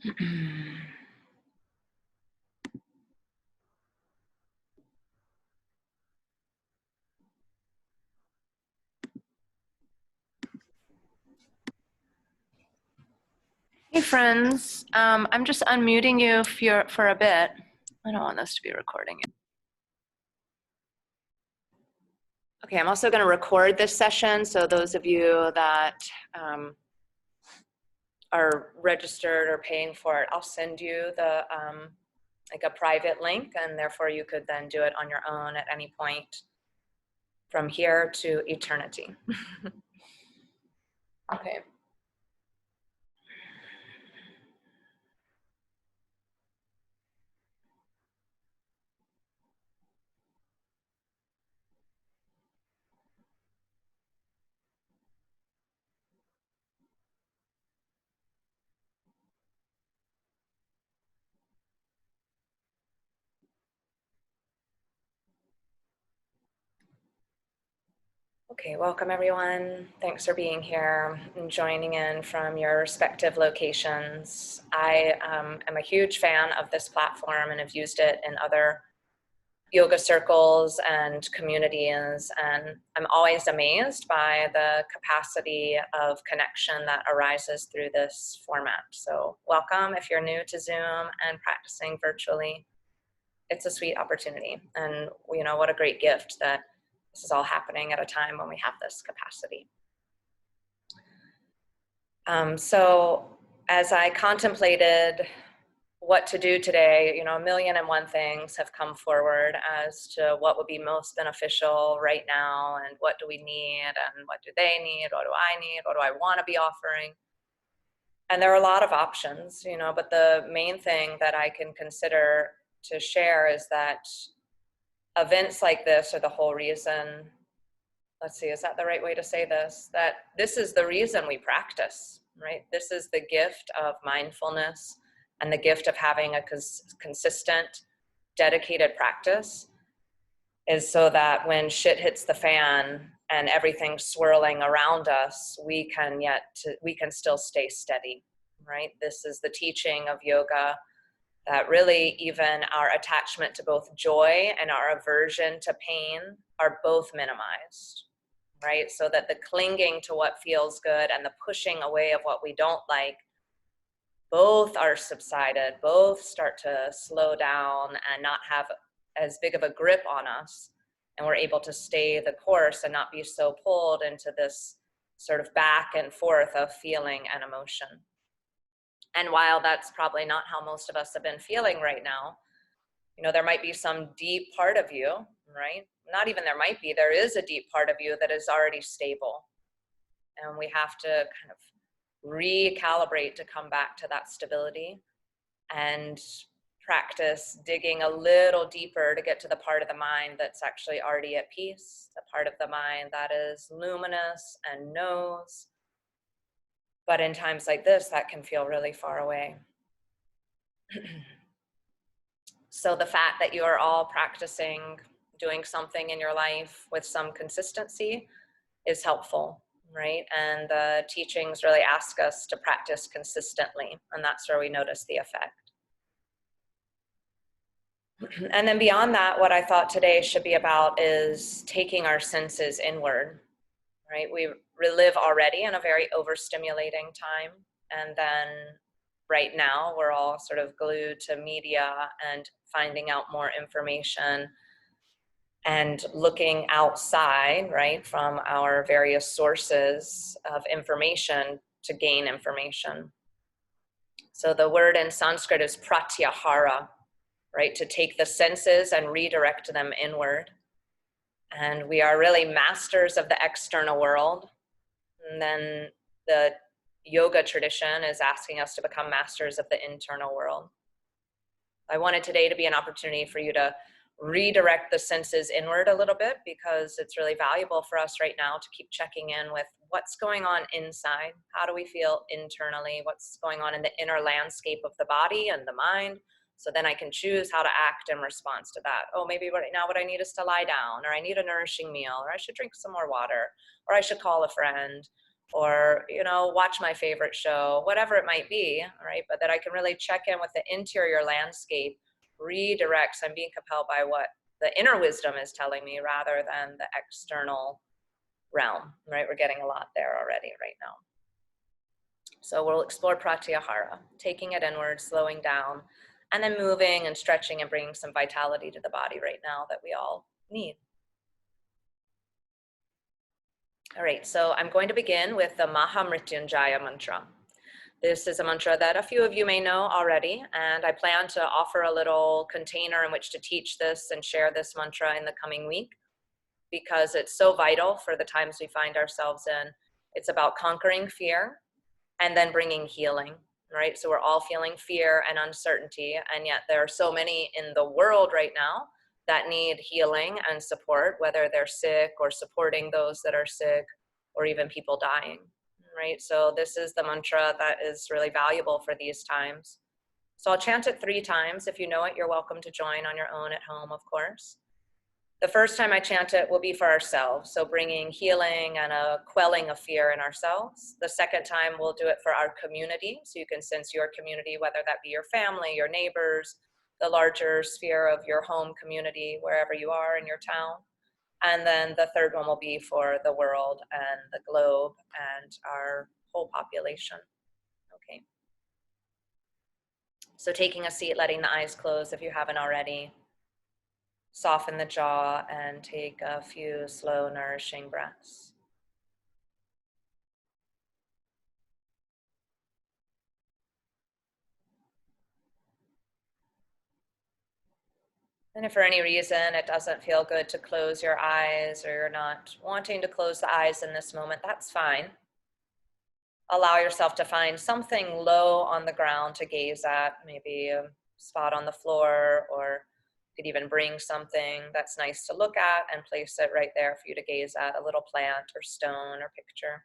Hey friends, I'm just unmuting you for a bit. I don't want this to be recording. Okay, I'm also going to record this session, so those of you that are registered or paying for it, I'll send you the like a private link, and therefore you could then do it on your own at any point from here to eternity. Okay. Okay, welcome everyone. Thanks for being here and joining in from your respective locations. I am a huge fan of this platform and have used it in other yoga circles and communities, and I'm always amazed by the capacity of connection that arises through this format. So welcome if you're new to Zoom and practicing virtually. It's a sweet opportunity, and you know, what a great gift that this is all happening at a time when we have this capacity. So as I contemplated what to do today, you know, a million and one things have come forward as to what would be most beneficial right now, and what do we need, and what do they need, what do I need, what do I want to be offering. And there are a lot of options, you know, but the main thing that I can consider to share is that events like this are the whole reason, let's see, is that the right way to say this? That this is the reason we practice, right? This is the gift of mindfulness and the gift of having a consistent, dedicated practice, is so that when shit hits the fan and everything's swirling around us, we can still stay steady, right? This is the teaching of yoga, that really even our attachment to both joy and our aversion to pain are both minimized, right? So that the clinging to what feels good and the pushing away of what we don't like, both are subsided, both start to slow down and not have as big of a grip on us. And we're able to stay the course and not be so pulled into this sort of back and forth of feeling and emotion. And while that's probably not how most of us have been feeling right now, you know, there might be some deep part of you, right? Not even there might be, there is a deep part of you that is already stable. And we have to kind of recalibrate to come back to that stability and practice digging a little deeper to get to the part of the mind that's actually already at peace, the part of the mind that is luminous and knows. But in times like this, that can feel really far away. So the fact that you are all practicing, doing something in your life with some consistency is helpful, right? And the teachings really ask us to practice consistently, and that's where we notice the effect. And then beyond that, what I thought today should be about is taking our senses inward, right? We live already in a very overstimulating time, and then right now we're all sort of glued to media and finding out more information and looking outside, right, from our various sources of information to gain information. So the word in Sanskrit is pratyahara, right, to take the senses and redirect them inward. And we are really masters of the external world. And then the yoga tradition is asking us to become masters of the internal world. I wanted today to be an opportunity for you to redirect the senses inward a little bit, because it's really valuable for us right now to keep checking in with what's going on inside. How do we feel internally? What's going on in the inner landscape of the body and the mind? So then I can choose how to act in response to that. Oh, maybe right now what I need is to lie down, or I need a nourishing meal, or I should drink some more water, or I should call a friend, or, watch my favorite show, whatever it might be, right? But that I can really check in with the interior landscape, redirects. I'm being compelled by what the inner wisdom is telling me rather than the external realm, right? We're getting a lot there already right now. So we'll explore pratyahara, taking it inward, slowing down, and then moving and stretching and bringing some vitality to the body right now that we all need. All right, so I'm going to begin with the Mahamrityunjaya mantra. This is a mantra that a few of you may know already, and I plan to offer a little container in which to teach this and share this mantra in the coming week because it's so vital for the times we find ourselves in. It's about conquering fear and then bringing healing, right? So we're all feeling fear and uncertainty, and yet there are so many in the world right now that need healing and support, whether they're sick or supporting those that are sick or even people dying, right? So this is the mantra that is really valuable for these times. So I'll chant it 3 times. If you know it, you're welcome to join on your own at home, of course. The first time I chant it will be for ourselves, so bringing healing and a quelling of fear in ourselves. The second time we'll do it for our community, so you can sense your community, whether that be your family, your neighbors, the larger sphere of your home community, wherever you are in your town. And then the third one will be for the world and the globe and our whole population. Okay. So taking a seat, letting the eyes close if you haven't already. Soften the jaw and take a few slow, nourishing breaths. And if for any reason it doesn't feel good to close your eyes or you're not wanting to close the eyes in this moment, that's fine. Allow yourself to find something low on the ground to gaze at, maybe a spot on the floor, or you could even bring something that's nice to look at and place it right there for you to gaze at, a little plant or stone or picture.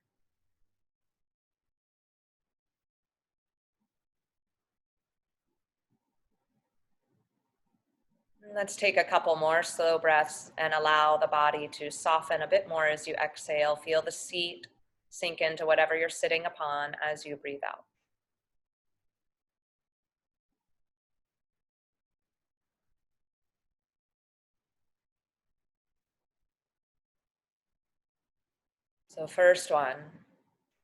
Let's take a couple more slow breaths and allow the body to soften a bit more as you exhale. Feel the seat sink into whatever you're sitting upon as you breathe out. So first one,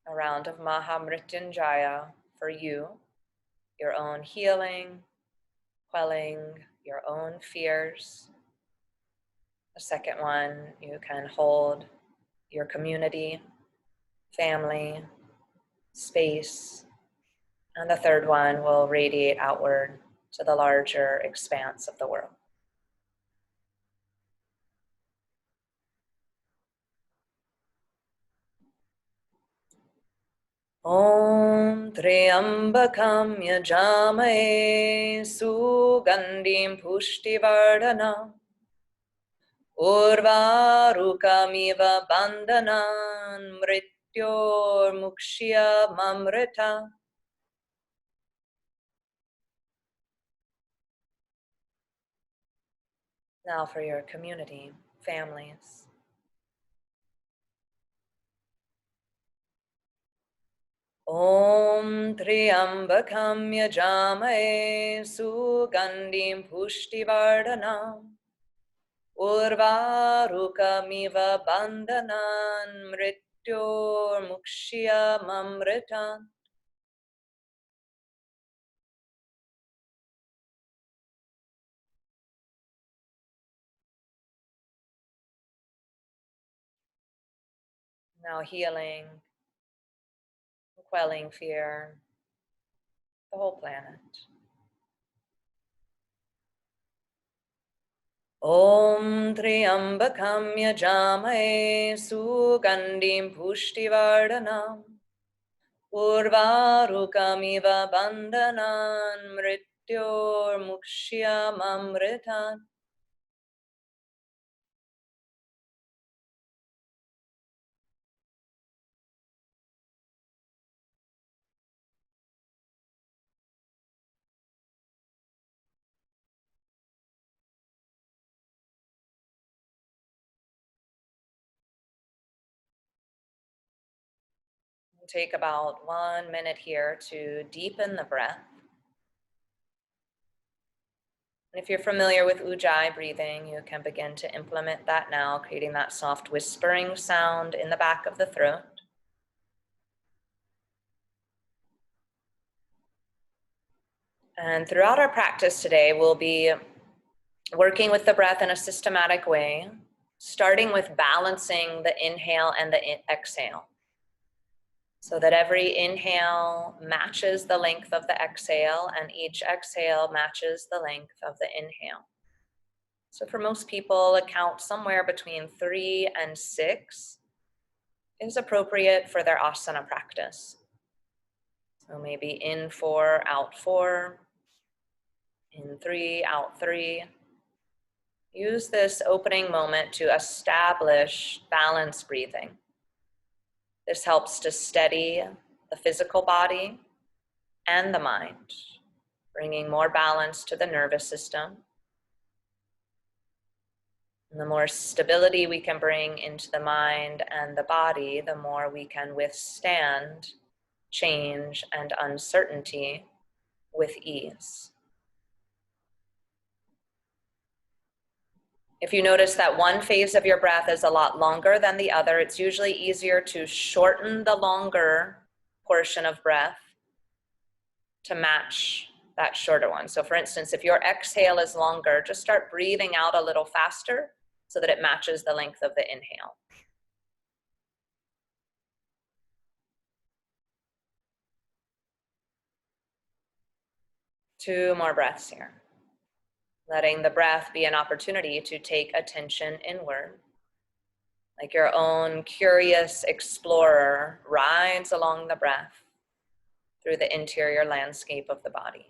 a round of Mahamrityunjaya for you, your own healing, quelling your own fears. The second one, you can hold your community, family, space. And the third one will radiate outward to the larger expanse of the world. Om Triambakam Yajamaye Sugandim Pushtivardhanam Urvarukamiva Bandhanan Mrityor Mukshya Mamrita. Now for your community, families. Om Triambakam Yajamaye Sugandim Pushtivardhanam Urvarukamiva Bandhanan Mrityor Mukshya Mamritan. Now healing, quelling fear, the whole planet. Om Triambakam Yajamaye Sugandim Pushtivardhanam Urvarukamiva Bandhanan Mrityor Mukshya Mamritan. take about 1 minute here to deepen the breath. And if you're familiar with Ujjayi breathing, you can begin to implement that now, creating that soft whispering sound in the back of the throat. And throughout our practice today, we'll be working with the breath in a systematic way, starting with balancing the inhale and the exhale, so that every inhale matches the length of the exhale and each exhale matches the length of the inhale. So for most people, a count somewhere between 3 and 6 is appropriate for their asana practice. So maybe in 4, out 4, in 3, out 3. Use this opening moment to establish balanced breathing. This helps to steady the physical body and the mind, bringing more balance to the nervous system. And the more stability we can bring into the mind and the body, the more we can withstand change and uncertainty with ease. If you notice that one phase of your breath is a lot longer than the other, it's usually easier to shorten the longer portion of breath to match that shorter one. So for instance, if your exhale is longer, just start breathing out a little faster so that it matches the length of the inhale. Two more breaths here. Letting the breath be an opportunity to take attention inward. Like your own curious explorer rides along the breath through the interior landscape of the body.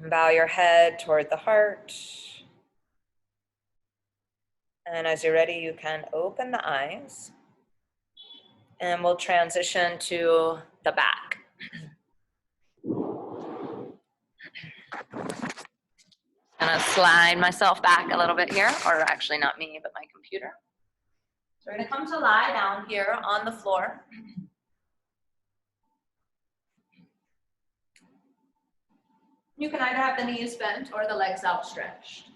Bow your head toward the heart. And as you're ready, you can open the eyes. And we'll transition to the back. I'm gonna slide myself back a little bit here, or actually not me, but my computer. So we're gonna come to lie down here on the floor. You can either have the knees bent or the legs outstretched.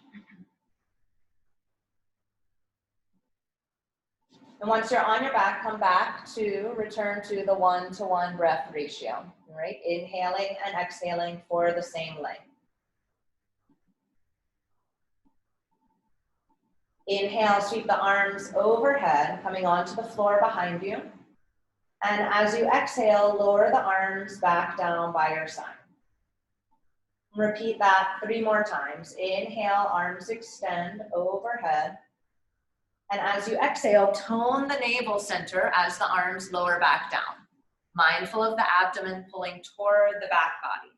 And once you're on your back, come back to return to the 1-to-1 breath ratio, right? Inhaling and exhaling for the same length. Inhale, sweep the arms overhead, coming onto the floor behind you. And as you exhale, lower the arms back down by your side. Repeat that 3 more times. Inhale, arms extend overhead. And as you exhale, tone the navel center as the arms lower back down. Mindful of the abdomen pulling toward the back body.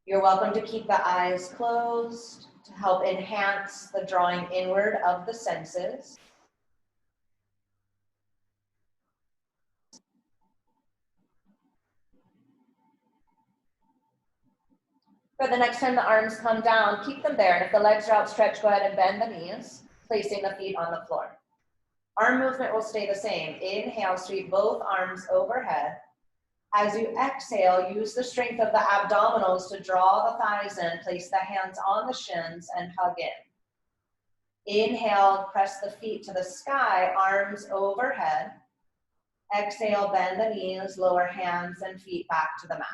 You're welcome to keep the eyes closed to help enhance the drawing inward of the senses. For the next time the arms come down, keep them there. And if the legs are outstretched, go ahead and bend the knees, placing the feet on the floor. Arm movement will stay the same. Inhale, sweep both arms overhead. As you exhale, use the strength of the abdominals to draw the thighs in, place the hands on the shins, and hug in. Inhale, press the feet to the sky, arms overhead. Exhale, bend the knees, lower hands and feet back to the mat.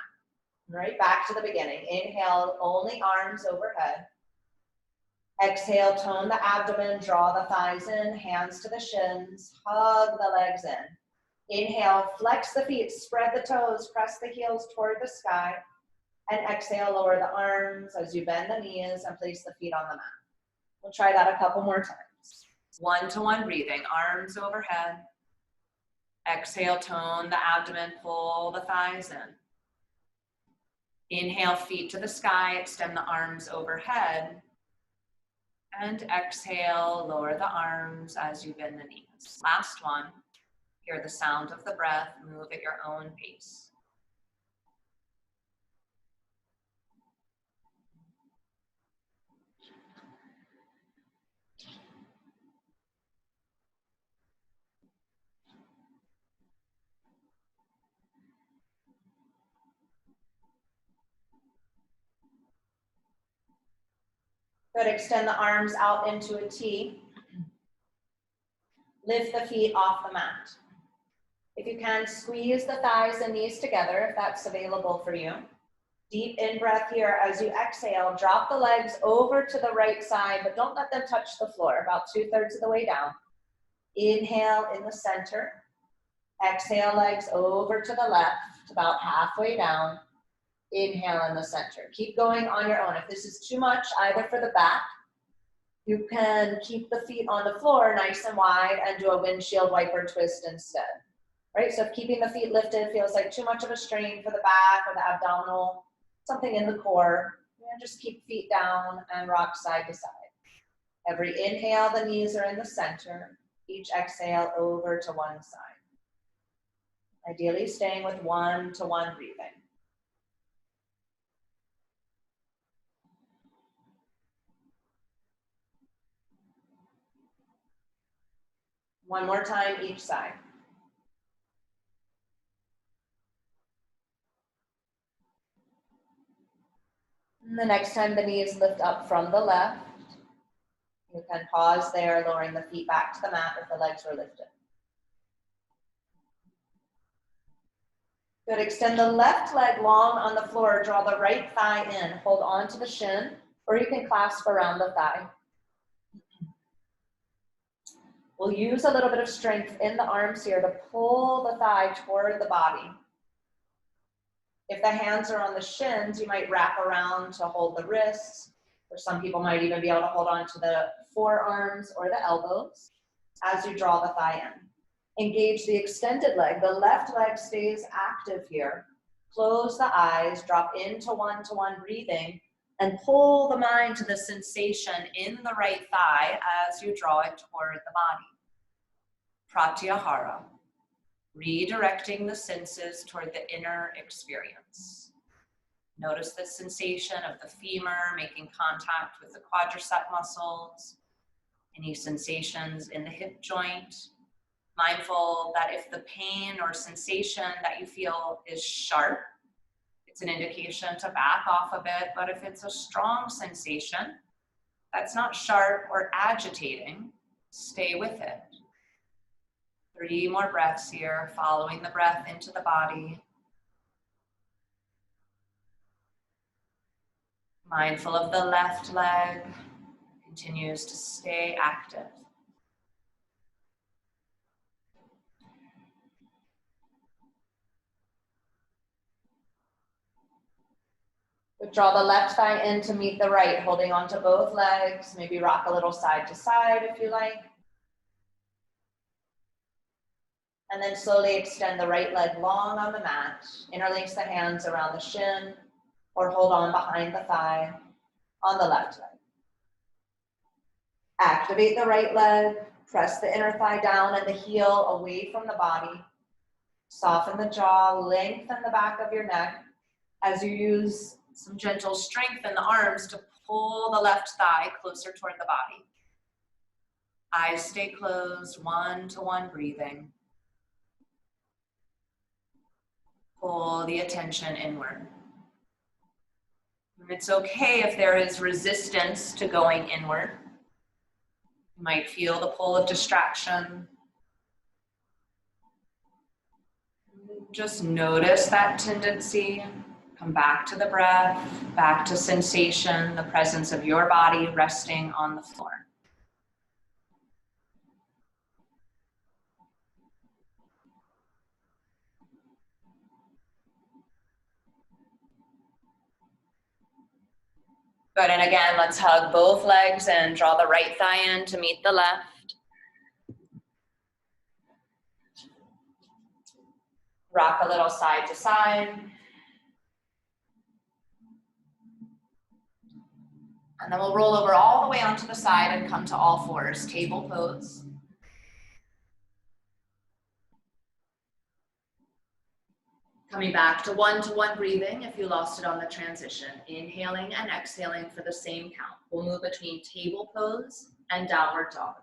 Right, back to the beginning. Inhale, only arms overhead. Exhale, tone the abdomen, draw the thighs in, hands to the shins, hug the legs in. Inhale, flex the feet, spread the toes, press the heels toward the sky. And exhale, lower the arms as you bend the knees and place the feet on the mat. We'll try that a couple more times. 1-to-1 breathing, arms overhead. Exhale, tone the abdomen, pull the thighs in. Inhale, feet to the sky, extend the arms overhead. And exhale, lower the arms as you bend the knees. Last one. Hear the sound of the breath, move at your own pace. Good, extend the arms out into a T. Lift the feet off the mat. If you can, squeeze the thighs and knees together if that's available for you. Deep in-breath here. As you exhale, drop the legs over to the right side, but don't let them touch the floor, about 2/3 of the way down. Inhale in the center. Exhale, legs over to the left, about halfway down. Inhale in the center. Keep going on your own. If this is too much, either for the back, you can keep the feet on the floor nice and wide and do a windshield wiper twist instead. Right? So if keeping the feet lifted feels like too much of a strain for the back or the abdominal, something in the core, just keep feet down and rock side to side. Every inhale, the knees are in the center. Each exhale over to one side. Ideally staying with 1-to-1 breathing. One more time each side. And the next time the knees lift up from the left, you can pause there, lowering the feet back to the mat if the legs were lifted. Good, extend the left leg long on the floor, draw the right thigh in, hold on to the shin, or you can clasp around the thigh. We'll use a little bit of strength in the arms here to pull the thigh toward the body. If the hands are on the shins, you might wrap around to hold the wrists, or some people might even be able to hold on to the forearms or the elbows as you draw the thigh in. Engage the extended leg. The left leg stays active here. Close the eyes, drop into 1-to-1 breathing, and pull the mind to the sensation in the right thigh as you draw it toward the body. Pratyahara. Redirecting the senses toward the inner experience. Notice the sensation of the femur making contact with the quadricep muscles. Any sensations in the hip joint. Mindful that if the pain or sensation that you feel is sharp, it's an indication to back off a bit, but if it's a strong sensation that's not sharp or agitating, stay with it. 3 more breaths here, following the breath into the body. Mindful of the left leg, continues to stay active. Draw the left thigh in to meet the right, holding onto both legs. Maybe rock a little side to side if you like. And then slowly extend the right leg long on the mat. Interlace the hands around the shin or hold on behind the thigh on the left leg. Activate the right leg. Press the inner thigh down and the heel away from the body. Soften the jaw, lengthen the back of your neck as you use some gentle strength in the arms to pull the left thigh closer toward the body. Eyes stay closed, 1-to-1 breathing. Pull the attention inward. It's okay if there is resistance to going inward. You might feel the pull of distraction. Just notice that tendency. Come back to the breath, back to sensation, the presence of your body resting on the floor. Good, and again, let's hug both legs and draw the right thigh in to meet the left. Rock a little side to side. And then we'll roll over all the way onto the side and come to all fours, table pose. Coming back to 1-to-1 breathing if you lost it on the transition. Inhaling and exhaling for the same count. We'll move between table pose and downward dog.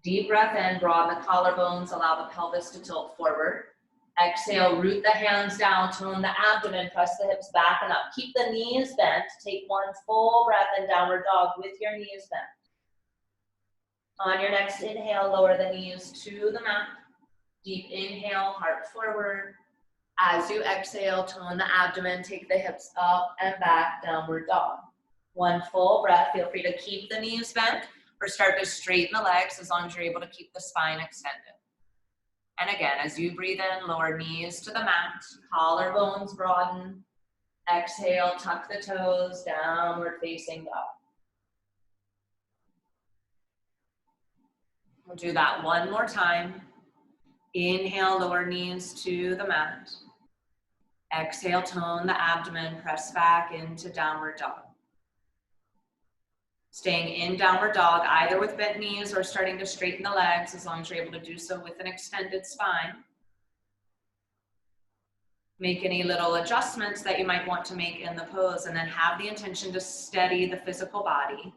Deep breath in, broaden the collarbones, allow the pelvis to tilt forward. Exhale, root the hands down, tone the abdomen, press the hips back and up. Keep the knees bent. Take one full breath in downward dog with your knees bent. On your next inhale, lower the knees to the mat. Deep inhale, heart forward. As you exhale, tone the abdomen, take the hips up and back, downward dog. One full breath. Feel free to keep the knees bent or start to straighten the legs as long as you're able to keep the spine extended. And again, as you breathe in, lower knees to the mat, collarbones broaden. Exhale, tuck the toes, downward facing dog. We'll do that one more time. Inhale, lower knees to the mat. Exhale, tone the abdomen, press back into downward dog. Staying in downward dog, either with bent knees or starting to straighten the legs, as long as you're able to do so with an extended spine. Make any little adjustments that you might want to make in the pose, and then have the intention to steady the physical body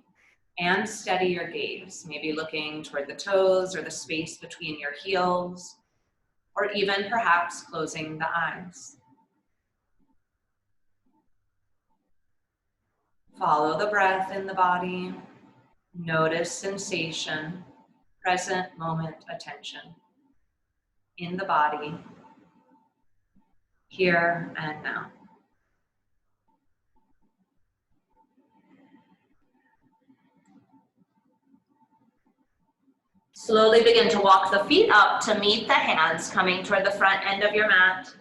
and steady your gaze, maybe looking toward the toes or the space between your heels, or even perhaps closing the eyes. Follow the breath in the body. Notice sensation, present moment attention in the body, here and now. Slowly begin to walk the feet up to meet the hands, coming toward the front end of your mat.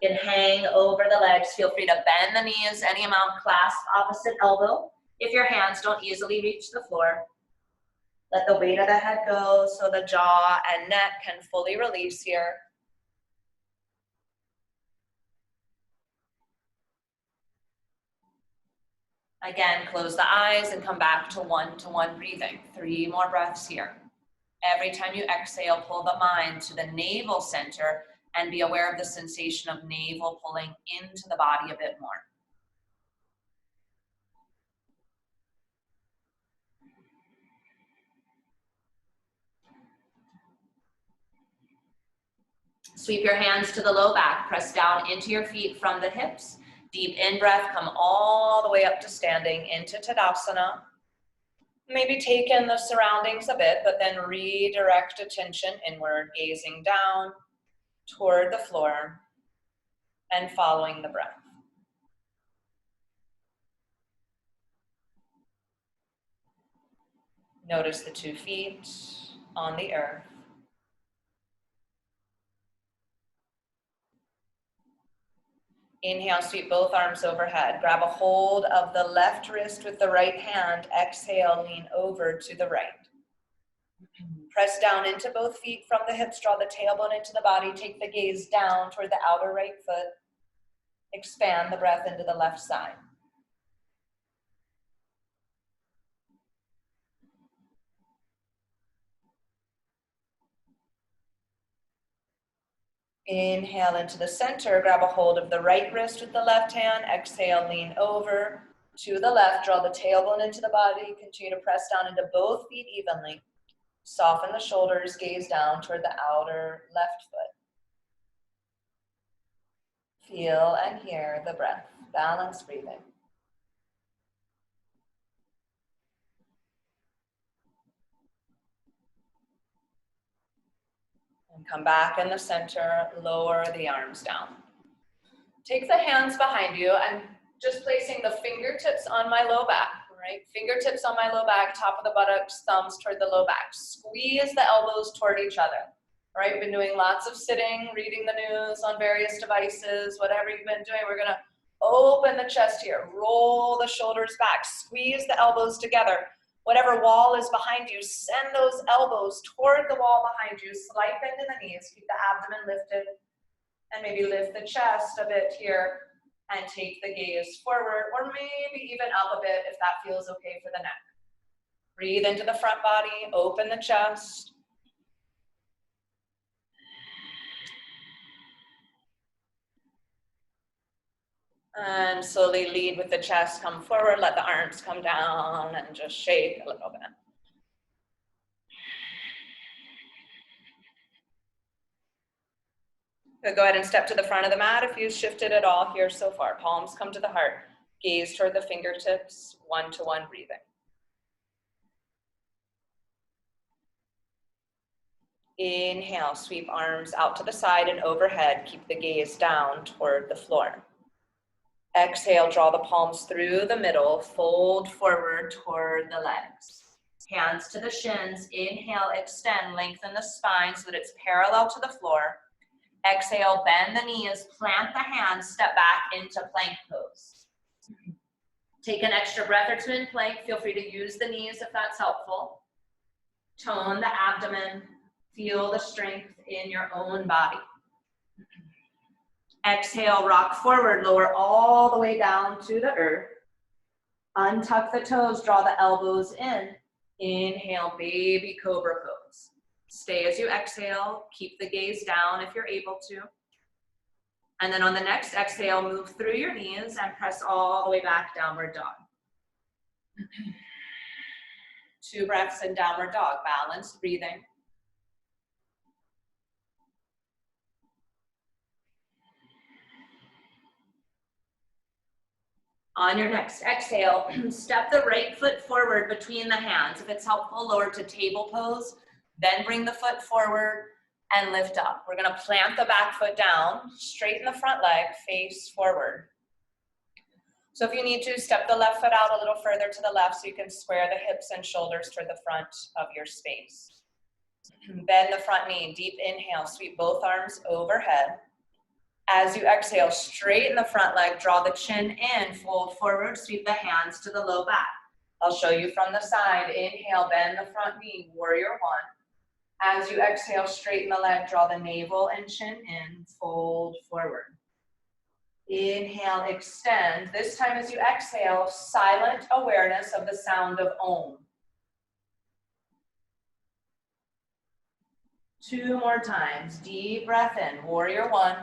You can hang over the legs. Feel free to bend the knees any amount, clasp opposite elbow if your hands don't easily reach the floor. Let the weight of the head go so the jaw and neck can fully release here. Again, close the eyes and come back to one-to-one breathing. 3 more breaths here. Every time you exhale, pull the mind to the navel center and be aware of the sensation of navel pulling into the body a bit more. Sweep your hands to the low back. Press down into your feet from the hips. Deep in-breath, come all the way up to standing into Tadasana. Maybe take in the surroundings a bit, but then redirect attention inward, gazing down toward the floor and following the breath. Notice the 2 feet on the earth. Inhale, sweep both arms overhead. Grab a hold of the left wrist with the right hand. Exhale, lean over to the right. Press down into both feet from the hips. Draw the tailbone into the body. Take the gaze down toward the outer right foot. Expand the breath into the left side. Inhale into the center, grab a hold of the right wrist with the left hand. Exhale, lean over to the left, draw the tailbone into the body. Continue to press down into both feet evenly. Soften the shoulders, gaze down toward the outer left foot. Feel and hear the breath, balanced breathing. And come back in the center, lower the arms down. Take the hands behind you and just placing the fingertips on my low back, right? Fingertips on my low back, top of the buttocks, thumbs toward the low back. Squeeze the elbows toward each other, all right? We've been doing lots of sitting, reading the news on various devices, whatever you've been doing. We're gonna open the chest here, roll the shoulders back, squeeze the elbows together. Whatever wall is behind you, send those elbows toward the wall behind you, slight bend in the knees, keep the abdomen lifted, and maybe lift the chest a bit here and take the gaze forward, or maybe even up a bit if that feels okay for the neck. Breathe into the front body, open the chest. And slowly lead with the chest, come forward, let the arms come down and just shake a little bit. So go ahead and step to the front of the mat if you've shifted at all here so far. Palms come to the heart. Gaze toward the fingertips, one-to-one breathing. Inhale, sweep arms out to the side and overhead. Keep the gaze down toward the floor. Exhale, draw the palms through the middle, fold forward toward the legs. Hands to the shins. Inhale, extend, lengthen the spine so that it's parallel to the floor. Exhale, bend the knees, plant the hands, step back into plank pose. Take an extra breath or two in plank. Feel free to use the knees if that's helpful. Tone the abdomen. Feel the strength in your own body. Exhale, rock forward, lower all the way down to the earth. Untuck the toes, draw the elbows in. Inhale, baby cobra pose. Stay as you exhale, keep the gaze down if you're able to. And then on the next exhale, move through your knees and press all the way back, downward dog. 2 breaths in downward dog, balanced breathing. On your next exhale, step the right foot forward between the hands. If it's helpful, lower to table pose, then bring the foot forward and lift up. We're gonna plant the back foot down, straighten the front leg, face forward. So if you need to, step the left foot out a little further to the left so you can square the hips and shoulders toward the front of your space. Bend the front knee, deep inhale, sweep both arms overhead. As you exhale, straighten the front leg, draw the chin in, fold forward, sweep the hands to the low back. I'll show you from the side. Inhale, bend the front knee, warrior one. As you exhale, straighten the leg, draw the navel and chin in, fold forward. Inhale, extend. This time as you exhale, silent awareness of the sound of Om. 2 more times. Deep breath in, warrior one.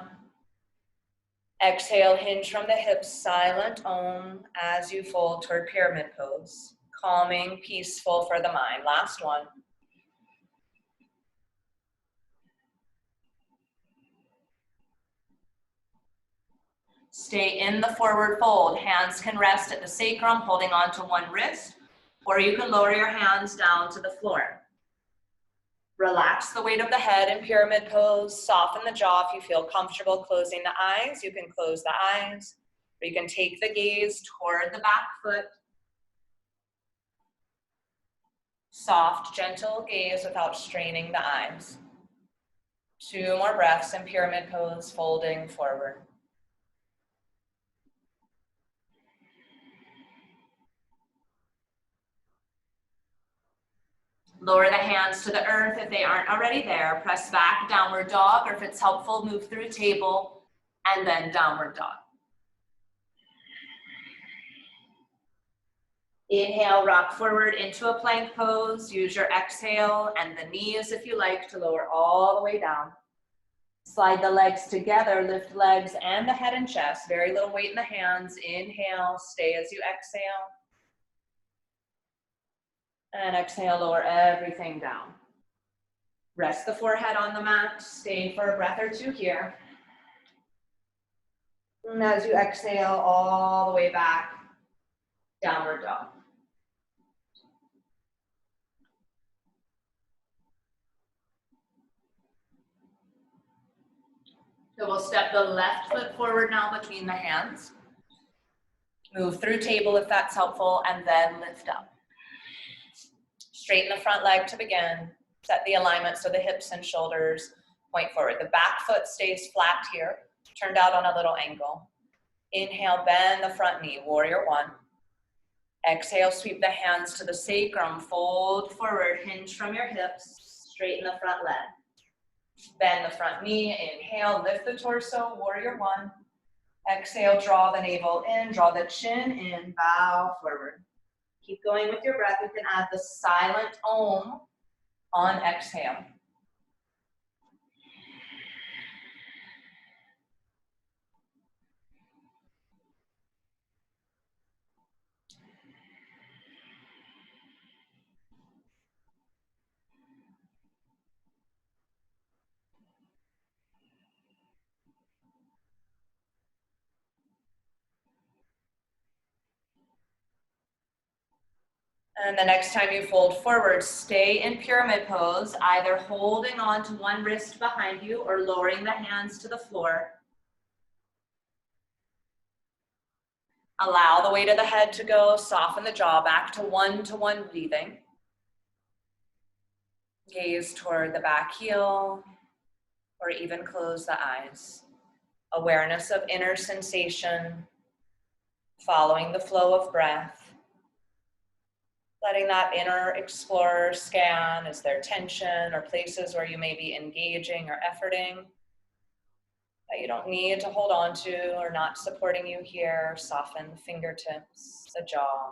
Exhale, hinge from the hips, silent Om as you fold toward pyramid pose. Calming, peaceful for the mind. Last one. Stay in the forward fold. Hands can rest at the sacrum, holding on to one wrist, or you can lower your hands down to the floor. Relax the weight of the head in pyramid pose. Soften the jaw if you feel comfortable closing the eyes. You can close the eyes, or you can take the gaze toward the back foot. Soft, gentle gaze without straining the eyes. 2 more breaths in pyramid pose, folding forward. Lower the hands to the earth if they aren't already there. Press back, downward dog, or if it's helpful, move through table, and then downward dog. Inhale, rock forward into a plank pose. Use your exhale and the knees, if you like, to lower all the way down. Slide the legs together, lift legs and the head and chest. Very little weight in the hands. Inhale, stay as you exhale. And exhale, lower everything down. Rest the forehead on the mat. Stay for a breath or 2 here. And as you exhale, all the way back, downward dog. So we'll step the left foot forward now between the hands. Move through table if that's helpful, and then lift up. Straighten the front leg to begin. Set the alignment so the hips and shoulders point forward. The back foot stays flat here, turned out on a little angle. Inhale, bend the front knee, warrior one. Exhale, sweep the hands to the sacrum, fold forward, hinge from your hips, straighten the front leg. Bend the front knee, inhale, lift the torso, warrior one. Exhale, draw the navel in, draw the chin in, bow forward. Keep going with your breath. You can add the silent Om on exhale. And the next time you fold forward, stay in pyramid pose, either holding on to one wrist behind you or lowering the hands to the floor. Allow the weight of the head to go, soften the jaw back to one breathing. Gaze toward the back heel, or even close the eyes. Awareness of inner sensation, following the flow of breath. Letting that inner explorer scan, is there tension or places where you may be engaging or efforting that you don't need to hold on to or not supporting you here. Soften the fingertips, the jaw.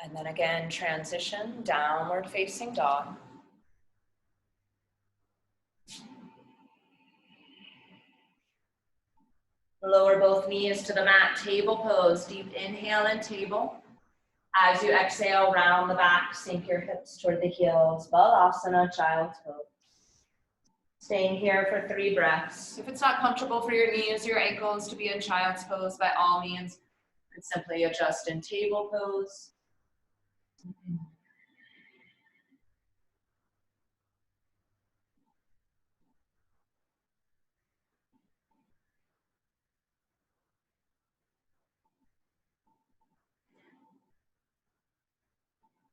And then again, transition, downward facing dog. Lower both knees to the mat, table pose, deep inhale and table. As you exhale, round the back, sink your hips toward the heels, Balasana, child's pose. Staying here for 3 breaths. If it's not comfortable for your knees, your ankles to be in child's pose, by all means, you can simply adjust in table pose.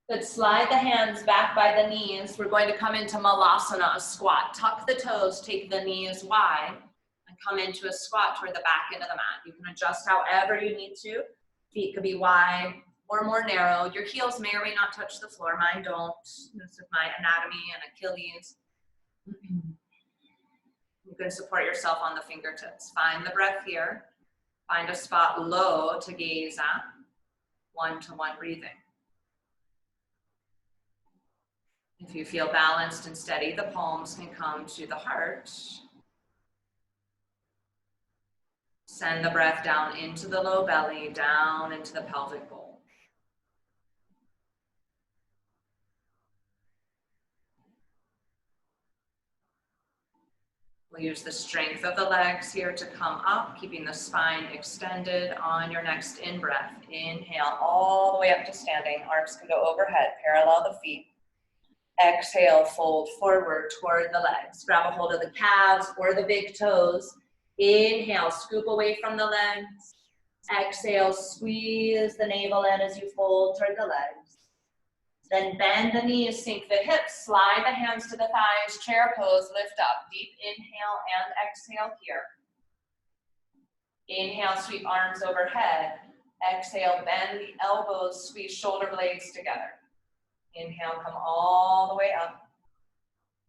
Good, slide the hands back by the knees. We're going to come into Malasana, a squat. Tuck the toes, take the knees wide, and come into a squat toward the back end of the mat. You can adjust however you need to. Feet could be wide or more narrow. Your heels may or may not touch the floor. Mine don't. This is my anatomy and Achilles. You can support yourself on the fingertips. Find the breath here. Find a spot low to gaze at. One-to-one breathing. If you feel balanced and steady, the palms can come to the heart. Send the breath down into the low belly, down into the pelvic bowl. We'll use the strength of the legs here to come up, keeping the spine extended on your next in-breath. Inhale all the way up to standing. Arms can go overhead, parallel the feet. Exhale, fold forward toward the legs. Grab a hold of the calves or the big toes. Inhale, scoop away from the legs. Exhale, squeeze the navel in as you fold toward the legs. Then bend the knees, sink the hips, slide the hands to the thighs, chair pose, lift up. Deep inhale and exhale here. Inhale, sweep arms overhead. Exhale, bend the elbows, squeeze shoulder blades together. Inhale, come all the way up.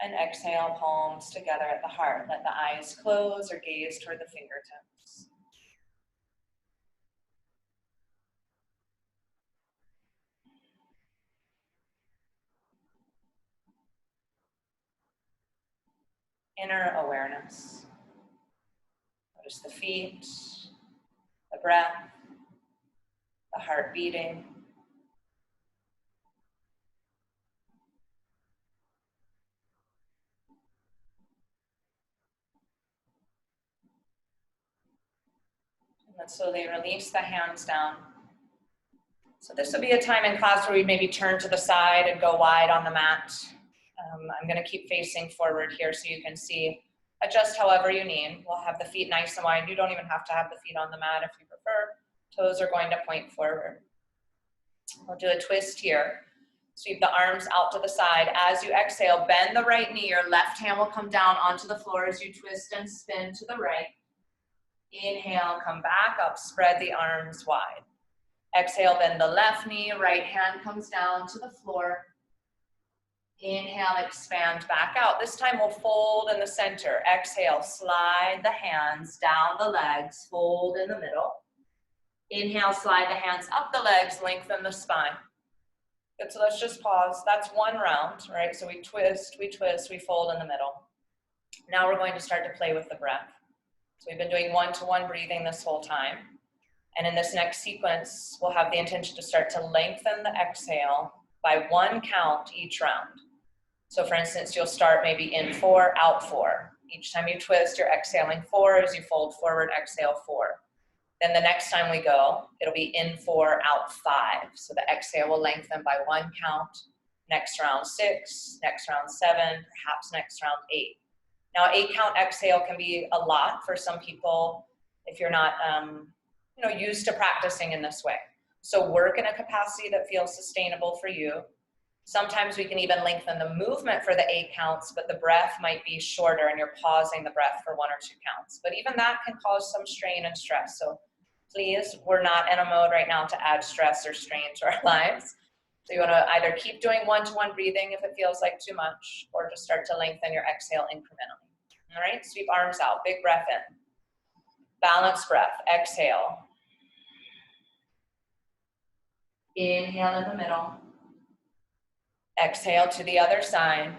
And exhale, palms together at the heart. Let the eyes close or gaze toward the fingertips. Inner awareness. Notice the feet, the breath, the heart beating. And then slowly release the hands down. So this will be a time in class where we maybe turn to the side and go wide on the mat. I'm going to keep facing forward here so you can see. Adjust however you need. We'll have the feet nice and wide. You don't even have to have the feet on the mat if you prefer. Toes are going to point forward. We'll do a twist here. Sweep the arms out to the side. As you exhale, bend the right knee. Your left hand will come down onto the floor as you twist and spin to the right. Inhale, come back up, spread the arms wide. Exhale, bend the left knee, right hand comes down to the floor. Inhale, expand back out. This time we'll fold in the center. Exhale, slide the hands down the legs, fold in the middle. Inhale, slide the hands up the legs, lengthen the spine. Good, so let's just pause. That's one round, right? So we twist, we fold in the middle. Now we're going to start to play with the breath. So we've been doing one-to-one breathing this whole time. And in this next sequence, we'll have the intention to start to lengthen the exhale by 1 count each round. So for instance, you'll start maybe in 4, out 4. Each time you twist, you're exhaling 4 as you fold forward, exhale 4. Then the next time we go, it'll be in 4, out 5. So the exhale will lengthen by 1 count. Next round 6, next round 7, perhaps next round 8. Now 8 count exhale can be a lot for some people if you're not used to practicing in this way. So work in a capacity that feels sustainable for you. Sometimes we can even lengthen the movement for the 8 counts, but the breath might be shorter and you're pausing the breath for 1 or 2 counts. But even that can cause some strain and stress. So please, we're not in a mode right now to add stress or strain to our lives. So you want to either keep doing one-to-one breathing if it feels like too much, or just start to lengthen your exhale incrementally. All right, sweep arms out, big breath in. Balanced breath, exhale. Inhale in the middle. Exhale to the other side.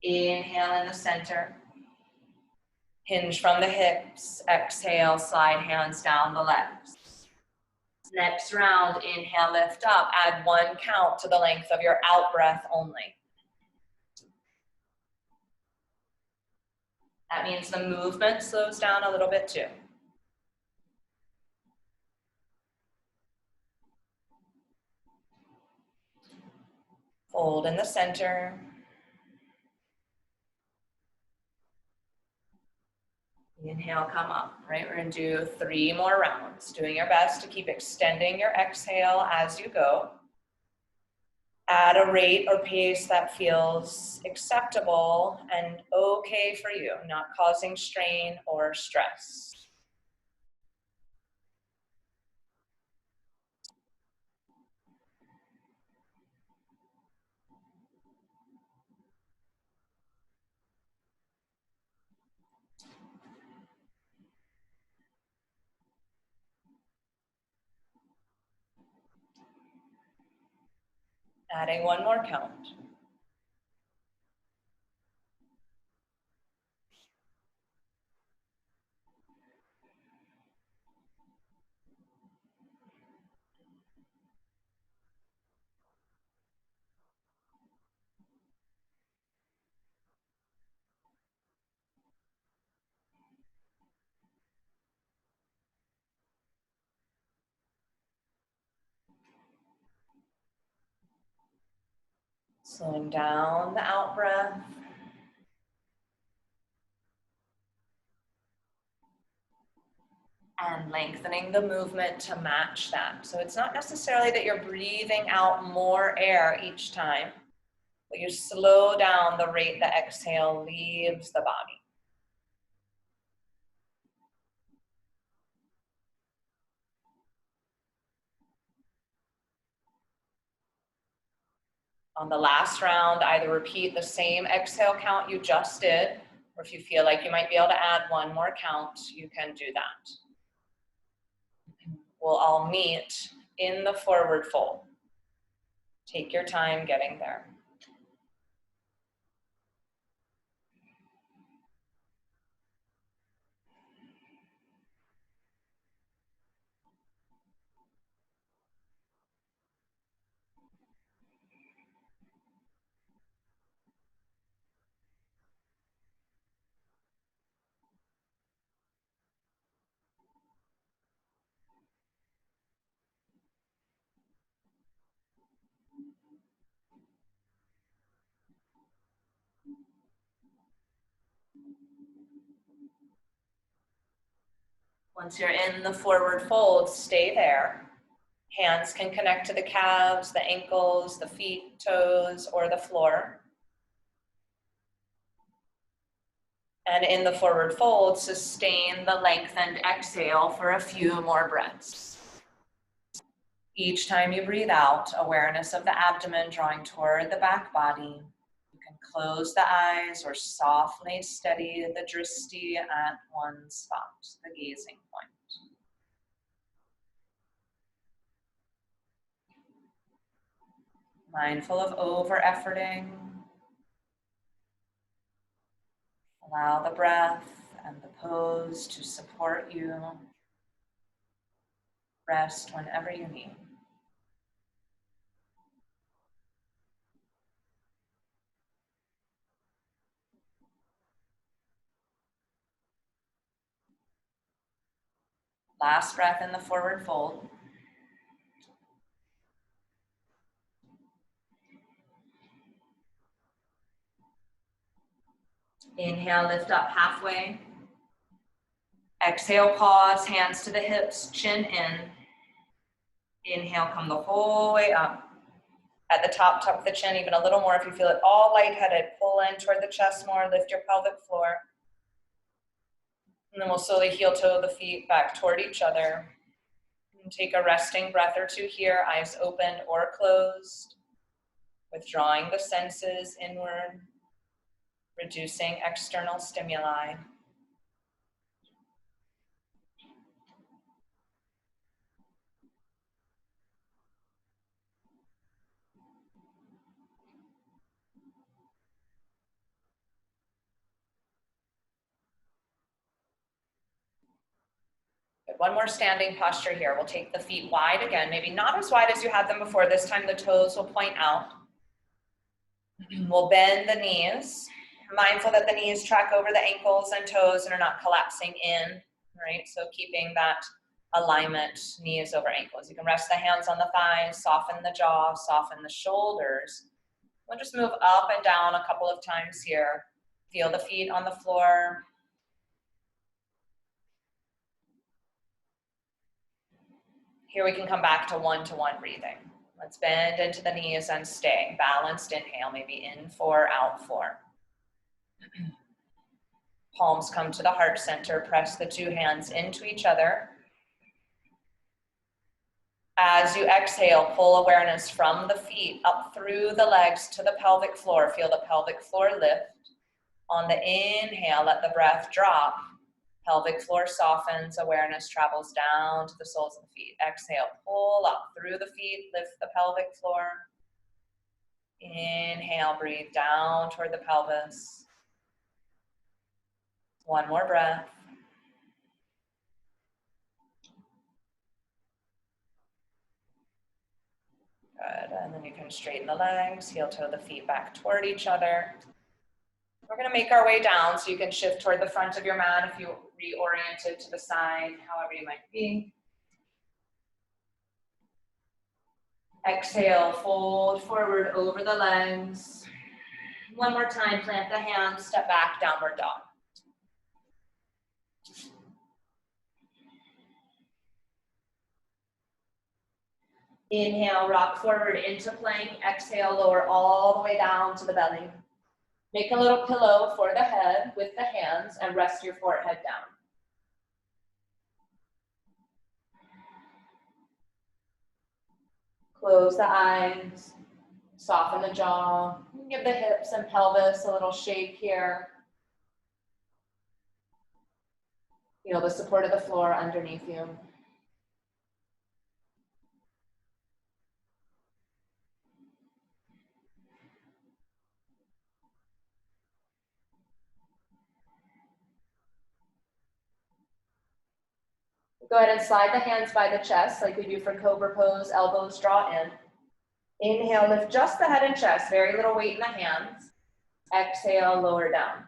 Inhale in the center. Hinge from the hips. Exhale, slide hands down the legs. Next round, inhale, lift up. Add 1 count to the length of your out breath only. That means the movement slows down a little bit too. Fold in the center. Inhale, come up, right? We're gonna do 3 more rounds. Doing your best to keep extending your exhale as you go. Add a rate or pace that feels acceptable and okay for you, not causing strain or stress. Adding 1 more count. Slowing down the out breath. And lengthening the movement to match that. So it's not necessarily that you're breathing out more air each time, but you slow down the rate the exhale leaves the body. On the last round, either repeat the same exhale count you just did, or if you feel like you might be able to add 1 more count, you can do that. We'll all meet in the forward fold. Take your time getting there. Once you're in the forward fold, stay there. Hands can connect to the calves, the ankles, the feet, toes, or the floor. And in the forward fold, sustain the lengthened exhale for a few more breaths. Each time you breathe out, awareness of the abdomen drawing toward the back body. You can close the eyes or softly steady the drishti at one spot, the gazing point. Mindful of over-efforting. Allow the breath and the pose to support you. Rest whenever you need. Last breath in the forward fold. Inhale, lift up halfway. Exhale, pause, hands to the hips, chin in. Inhale, come the whole way up. At the top, tuck the chin even a little more if you feel it all lightheaded. Pull in toward the chest more, lift your pelvic floor. And then we'll slowly heel toe the feet back toward each other. And take a resting breath or two here, eyes open or closed. Withdrawing the senses inward, reducing external stimuli. One more standing posture here. We'll take the feet wide again, maybe not as wide as you had them before. This time the toes will point out. We'll bend the knees, mindful that the knees track over the ankles and toes and are not collapsing in, right? So keeping that alignment, knees over ankles. You can rest the hands on the thighs, soften the jaw, soften the shoulders. We'll just move up and down a couple of times here. Feel the feet on the floor. Here we can come back to one-to-one breathing. Let's bend into the knees and stay. Balanced inhale, maybe in 4, out 4. Palms come to the heart center. Press the two hands into each other. As you exhale, pull awareness from the feet up through the legs to the pelvic floor. Feel the pelvic floor lift. On the inhale, let the breath drop. Pelvic floor softens, awareness travels down to the soles of the feet. Exhale, pull up through the feet, lift the pelvic floor. Inhale, breathe down toward the pelvis. One more breath. Good, and then you can straighten the legs, heel toe the feet back toward each other. We're gonna make our way down so you can shift toward the front of your mat if you reoriented to the side, however you might be. Exhale, fold forward over the legs. One more time, plant the hands, step back, downward dog. Inhale, rock forward into plank. Exhale, lower all the way down to the belly. Make a little pillow for the head with the hands and rest your forehead down. Close the eyes, soften the jaw. Give the hips and pelvis a little shake here. Feel the support of the floor underneath you. Go ahead and slide the hands by the chest like we do for Cobra Pose, elbows draw in. Inhale, lift just the head and chest, very little weight in the hands. Exhale, lower down.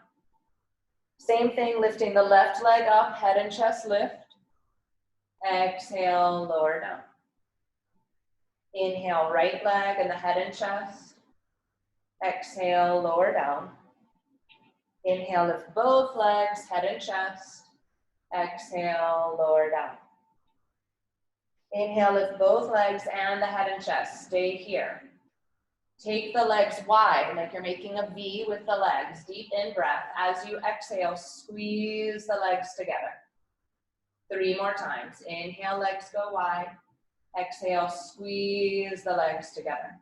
Same thing, lifting the left leg up, head and chest lift. Exhale, lower down. Inhale, right leg and the head and chest. Exhale, lower down. Inhale, lift both legs, head and chest. Exhale, lower down. Inhale, lift both legs and the head and chest. Stay here. Take the legs wide, like you're making a V with the legs. Deep in breath. As you exhale, squeeze the legs together. 3 more times. Inhale, legs go wide. Exhale, squeeze the legs together.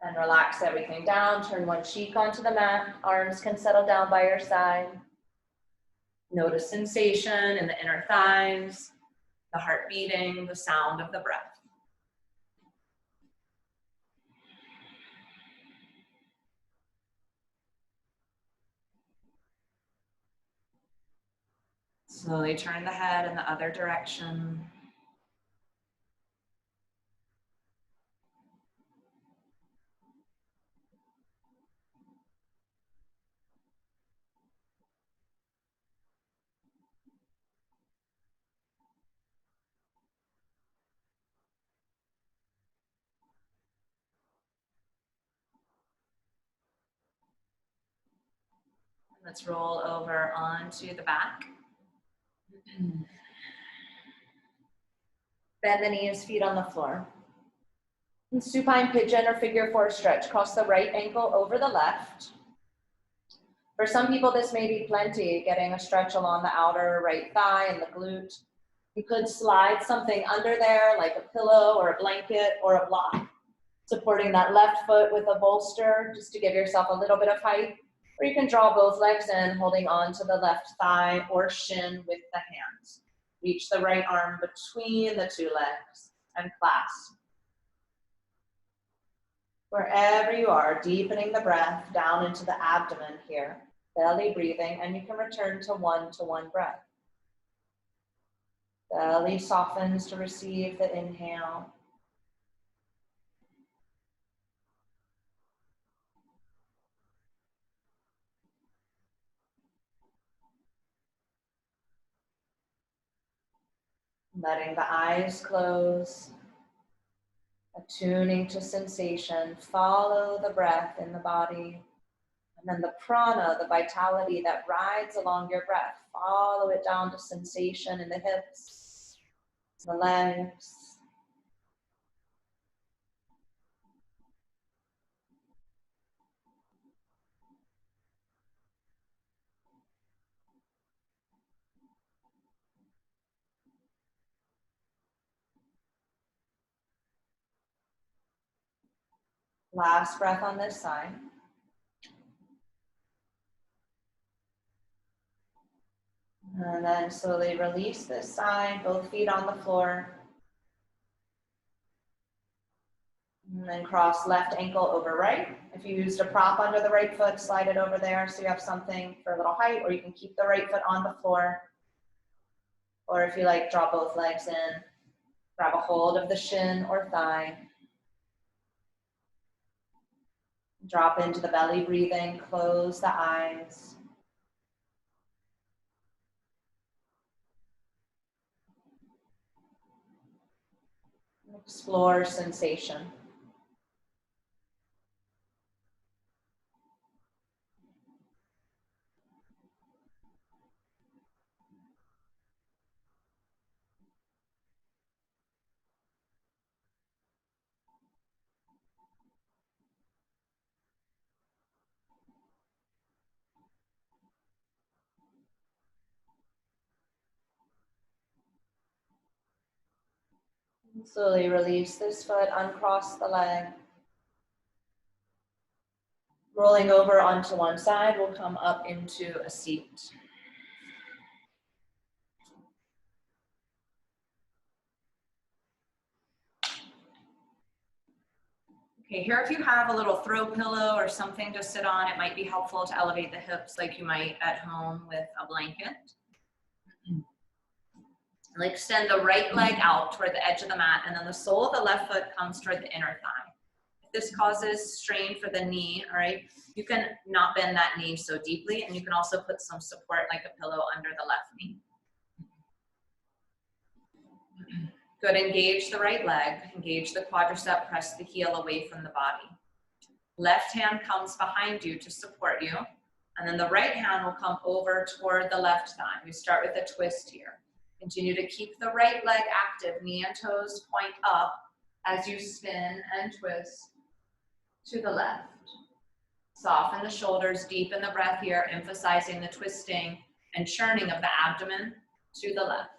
And relax everything down. Turn one cheek onto the mat. Arms can settle down by your side. Notice sensation in the inner thighs, the heart beating, the sound of the breath. Slowly turn the head in the other direction. Let's roll over onto the back. Bend the knees, feet on the floor. In supine pigeon or figure four stretch, cross the right ankle over the left. For some people, this may be plenty, getting a stretch along the outer right thigh and the glute. You could slide something under there, like a pillow or a blanket or a block, supporting that left foot with a bolster, just to give yourself a little bit of height. Or you can draw both legs in, holding on to the left thigh or shin with the hands. Reach the right arm between the two legs and clasp. Wherever you are, deepening the breath down into the abdomen here, belly breathing, and you can return to one breath. Belly softens to receive the inhale. Letting the eyes close, attuning to sensation, follow the breath in the body, and then the prana, the vitality that rides along your breath, follow it down to sensation in the hips, the legs. Last breath on this side. And then slowly release this side, both feet on the floor. And then cross left ankle over right. If you used a prop under the right foot, slide it over there so you have something for a little height, or you can keep the right foot on the floor. Or if you like, draw both legs in, grab a hold of the shin or thigh. Drop into the belly breathing, close the eyes. Explore sensation. Slowly release this foot, uncross the leg. Rolling over onto one side, we'll come up into a seat. Okay, here if you have a little throw pillow or something to sit on, it might be helpful to elevate the hips like you might at home with a blanket. And extend the right leg out toward the edge of the mat, and then the sole of the left foot comes toward the inner thigh. If this causes strain for the knee, all right, you can not bend that knee so deeply, and you can also put some support like a pillow under the left knee. Good, engage the right leg, engage the quadricep, press the heel away from the body. Left hand comes behind you to support you, and then the right hand will come over toward the left thigh. We start with a twist here. Continue to keep the right leg active, knee and toes point up as you spin and twist to the left. Soften the shoulders, deepen the breath here, emphasizing the twisting and churning of the abdomen to the left.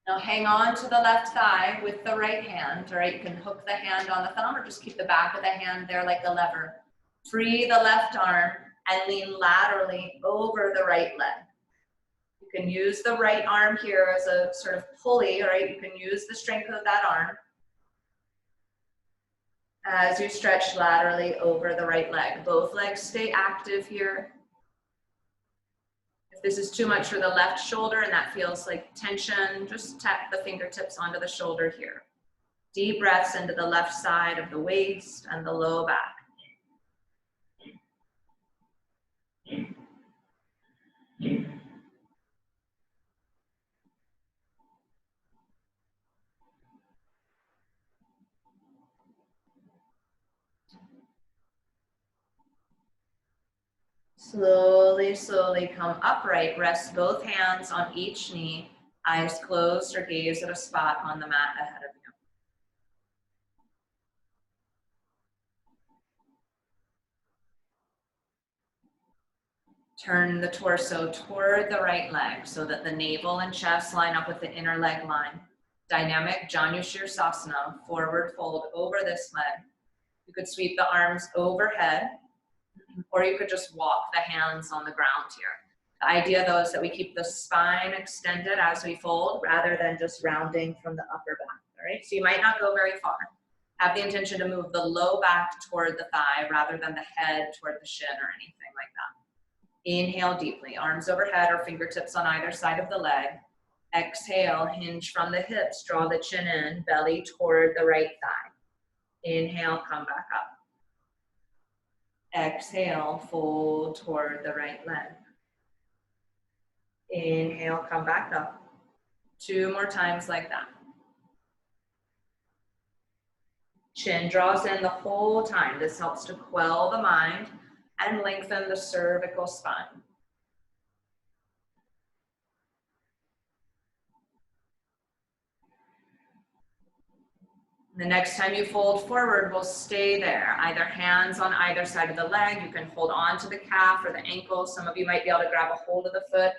Now hang on to the left thigh with the right hand, all right? You can hook the hand on the thumb or just keep the back of the hand there like a lever. Free the left arm and lean laterally over the right leg. You can use the right arm here as a sort of pulley, all right? You can use the strength of that arm as you stretch laterally over the right leg. Both legs stay active here. If this is too much for the left shoulder and that feels like tension, just tap the fingertips onto the shoulder here. Deep breaths into the left side of the waist and the low back. Slowly, slowly come upright. Rest both hands on each knee. Eyes closed or gaze at a spot on the mat ahead of you. Turn the torso toward the right leg so that the navel and chest line up with the inner leg line. Dynamic Janu Shirsasana, forward fold over this leg. You could sweep the arms overhead, or you could just walk the hands on the ground here. The idea though is that we keep the spine extended as we fold rather than just rounding from the upper back, all right? So you might not go very far. Have the intention to move the low back toward the thigh rather than the head toward the shin or anything like that. Inhale deeply, arms overhead or fingertips on either side of the leg. Exhale, hinge from the hips, draw the chin in, belly toward the right thigh. Inhale, come back up. Exhale, fold toward the right leg. Inhale, come back up. 2 more times like that. Chin draws in the whole time. This helps to quell the mind and lengthen the cervical spine. The next time you fold forward, we'll stay there. Either hands on either side of the leg. You can hold on to the calf or the ankle. Some of you might be able to grab a hold of the foot.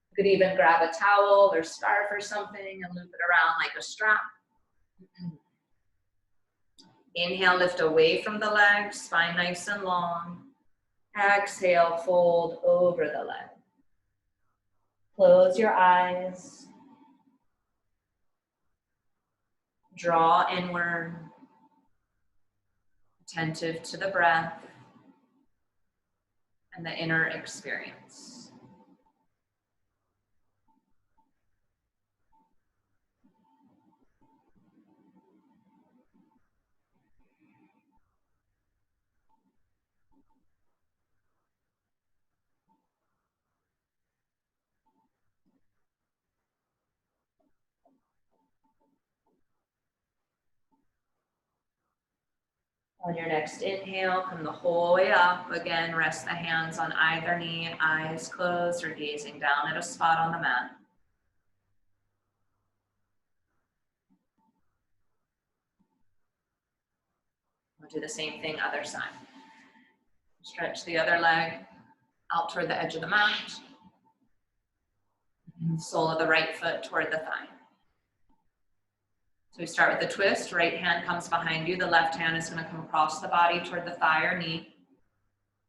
You could even grab a towel or scarf or something and loop it around like a strap. Inhale, lift away from the leg, spine nice and long. Exhale, fold over the leg. Close your eyes. Draw inward. Attentive to the breath and the inner experience. On your next inhale, come the whole way up. Again, rest the hands on either knee, eyes closed or gazing down at a spot on the mat. We'll do the same thing other side. Stretch the other leg out toward the edge of the mat. Sole of the right foot toward the thigh. So we start with the twist. Right hand comes behind you. The left hand is going to come across the body toward the thigh or knee.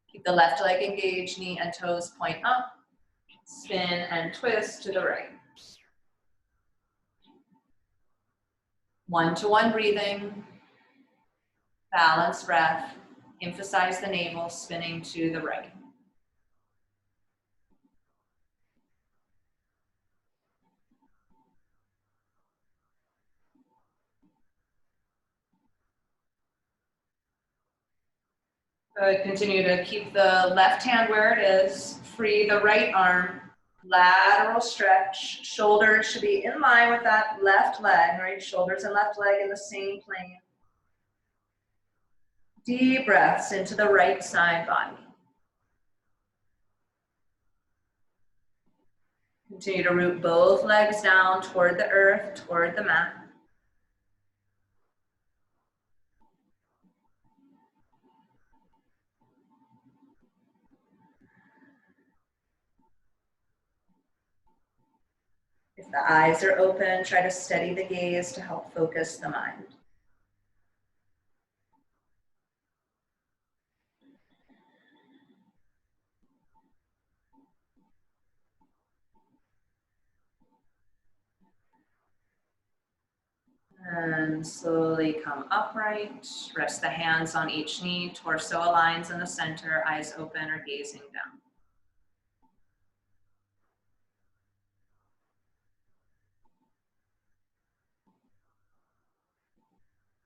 Keep the left leg engaged, knee and toes point up. Spin and twist to the right. One-to-one breathing. Balanced breath. Emphasize the navel, spinning to the right. Good. Continue to keep the left hand where it is. Free the right arm. Lateral stretch. Shoulders should be in line with that left leg, right? Shoulders and left leg in the same plane. Deep breaths into the right side body. Continue to root both legs down toward the earth, toward the mat. If the eyes are open, try to steady the gaze to help focus the mind. And slowly come upright. Rest the hands on each knee. Torso aligns in the center. Eyes open or gazing down.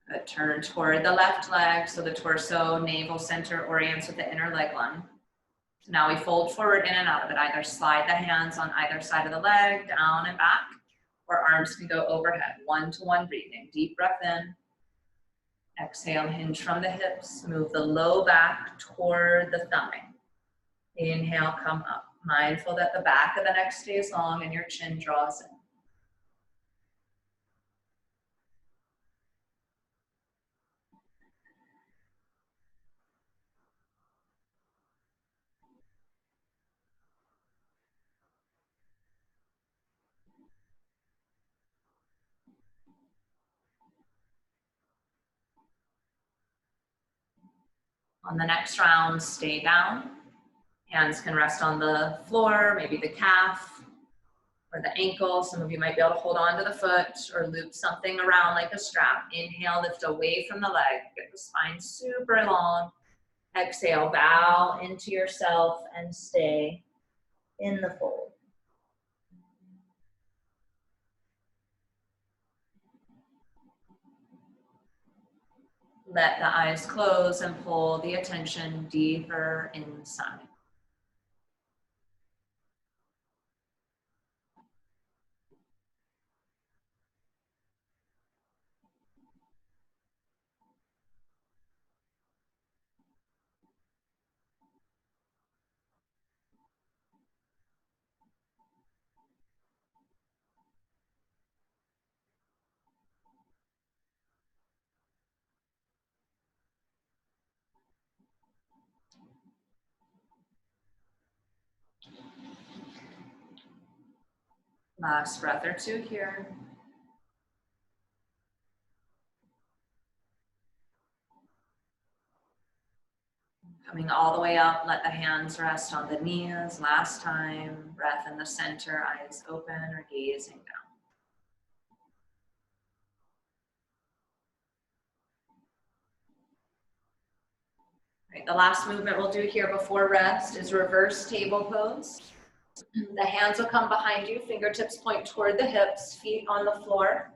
Good. Turn toward the left leg so the torso, navel center orients with the inner leg line. So now we fold forward in and out of it. Either slide the hands on either side of the leg, down and back, or arms can go overhead. One-to-one breathing. Deep breath in. Exhale, hinge from the hips. Move the low back toward the thigh. Inhale, come up. Mindful that the back of the neck stays long and your chin draws in. On the next round, stay down. Hands can rest on the floor, maybe the calf or the ankle. Some of you might be able to hold on to the foot or loop something around like a strap. Inhale, lift away from the leg. Get the spine super long. Exhale, bow into yourself and stay in the fold. Let the eyes close and pull the attention deeper inside. Last breath or two here. Coming all the way up, let the hands rest on the knees. Last time, breath in the center, eyes open or gazing down. Right, the last movement we'll do here before rest is reverse table pose. The hands will come behind you, fingertips point toward the hips, feet on the floor.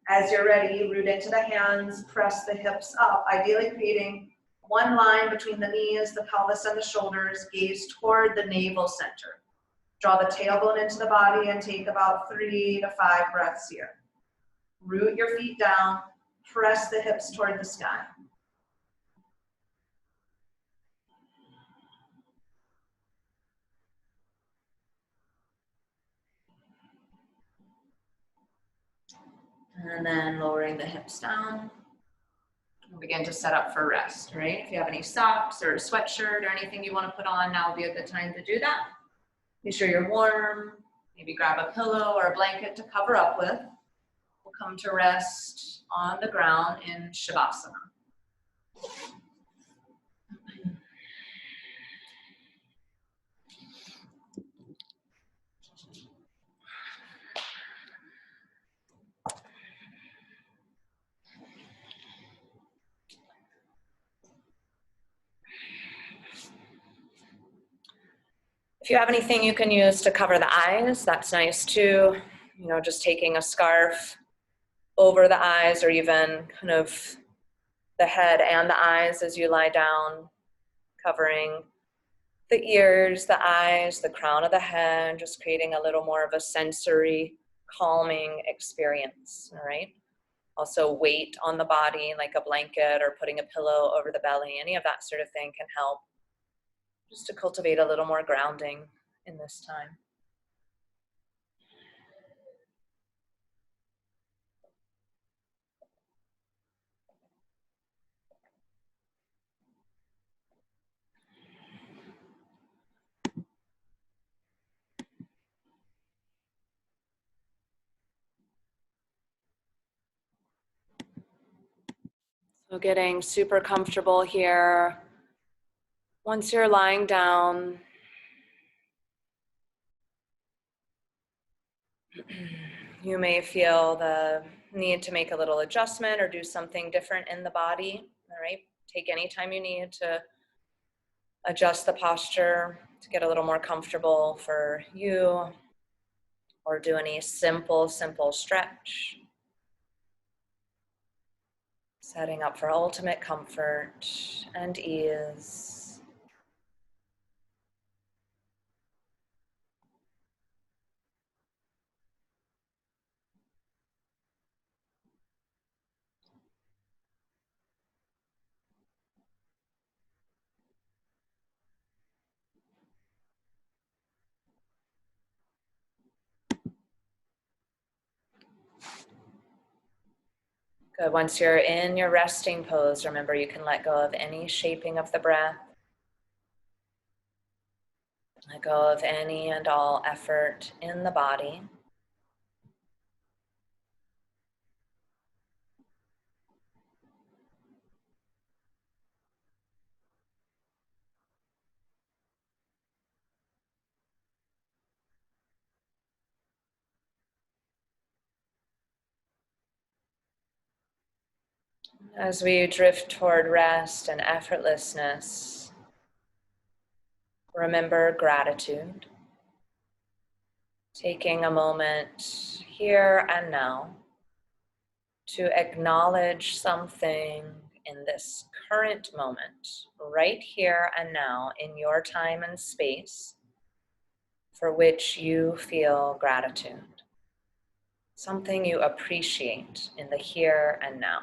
As you're ready, root into the hands, press the hips up, ideally creating one line between the knees, the pelvis, and the shoulders, gaze toward the navel center. Draw the tailbone into the body and take about 3 to 5 breaths here. Root your feet down, press the hips toward the sky. And then lowering the hips down. We'll begin to set up for rest, right? If you have any socks or a sweatshirt or anything you want to put on, now would be a good time to do that. Be sure you're warm. Maybe grab a pillow or a blanket to cover up with. We'll come to rest on the ground in Shavasana. If you have anything you can use to cover the eyes, that's nice too. You know, just taking a scarf over the eyes or even kind of the head and the eyes as you lie down, covering the ears, the eyes, the crown of the head, just creating a little more of a sensory calming experience, all right? Also weight on the body, like a blanket or putting a pillow over the belly, any of that sort of thing can help just to cultivate a little more grounding in this time. So getting super comfortable here. Once you're lying down, you may feel the need to make a little adjustment or do something different in the body, all right? Take any time you need to adjust the posture to get a little more comfortable for you, or do any simple stretch. Setting up for ultimate comfort and ease. Good. Once you're in your resting pose, remember you can let go of any shaping of the breath. Let go of any and all effort in the body. As we drift toward rest and effortlessness, remember gratitude. Taking a moment here and now to acknowledge something in this current moment, right here and now in your time and space, for which you feel gratitude. Something you appreciate in the here and now.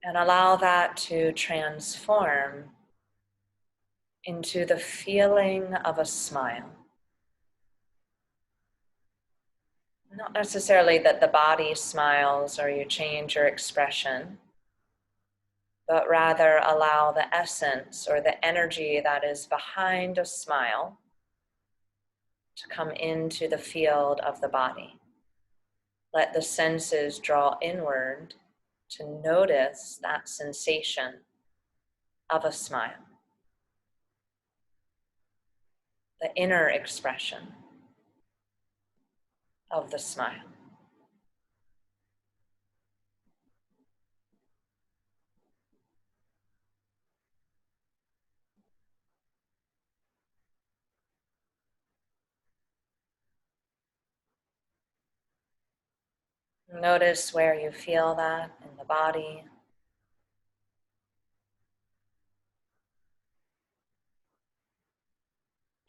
And allow that to transform into the feeling of a smile. Not necessarily that the body smiles or you change your expression, but rather allow the essence or the energy that is behind a smile to come into the field of the body. Let the senses draw inward to notice that sensation of a smile, the inner expression of the smile. Notice where you feel that in the body.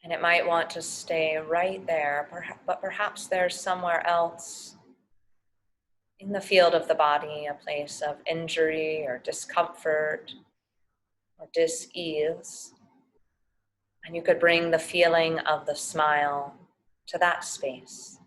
And it might want to stay right there, but perhaps there's somewhere else in the field of the body, a place of injury or discomfort or dis-ease. And you could bring the feeling of the smile to that space.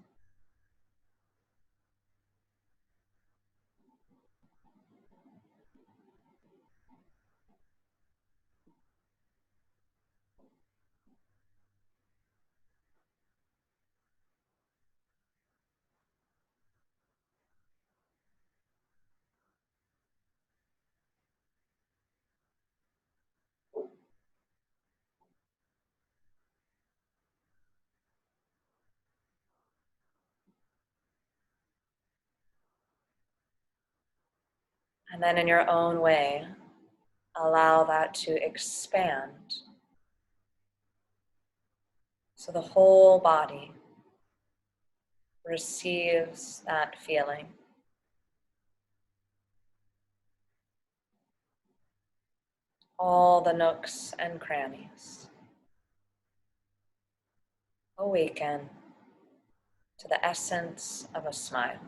And then in your own way, allow that to expand. So the whole body receives that feeling. All the nooks and crannies awaken to the essence of a smile.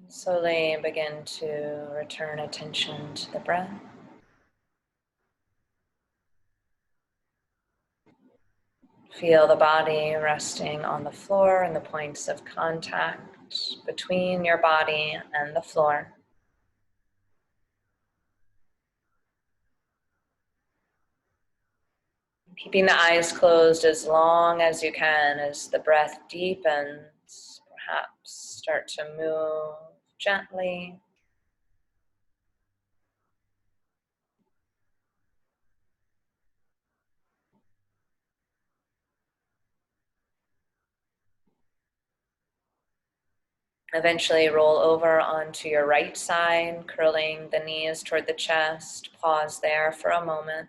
Slowly begin to return attention to the breath. Feel the body resting on the floor and the points of contact between your body and the floor. Keeping the eyes closed as long as you can as the breath deepens. Perhaps start to move gently. Eventually roll over onto your right side, curling the knees toward the chest. Pause there for a moment.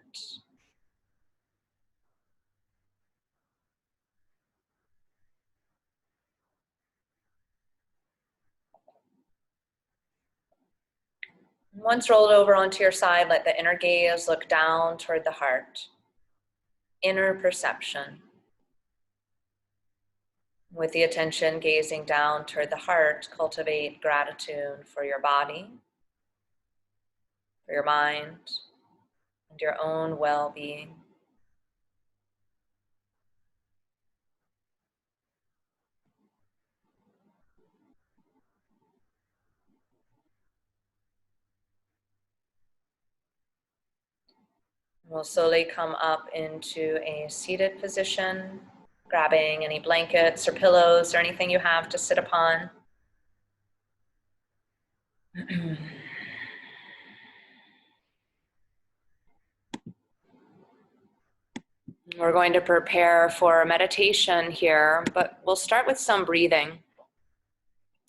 Once rolled over onto your side, let the inner gaze look down toward the heart. Inner perception. With the attention gazing down toward the heart, cultivate gratitude for your body, for your mind, and your own well-being. We'll slowly come up into a seated position, grabbing any blankets or pillows or anything you have to sit upon. We're going to prepare for meditation here, but we'll start with some breathing.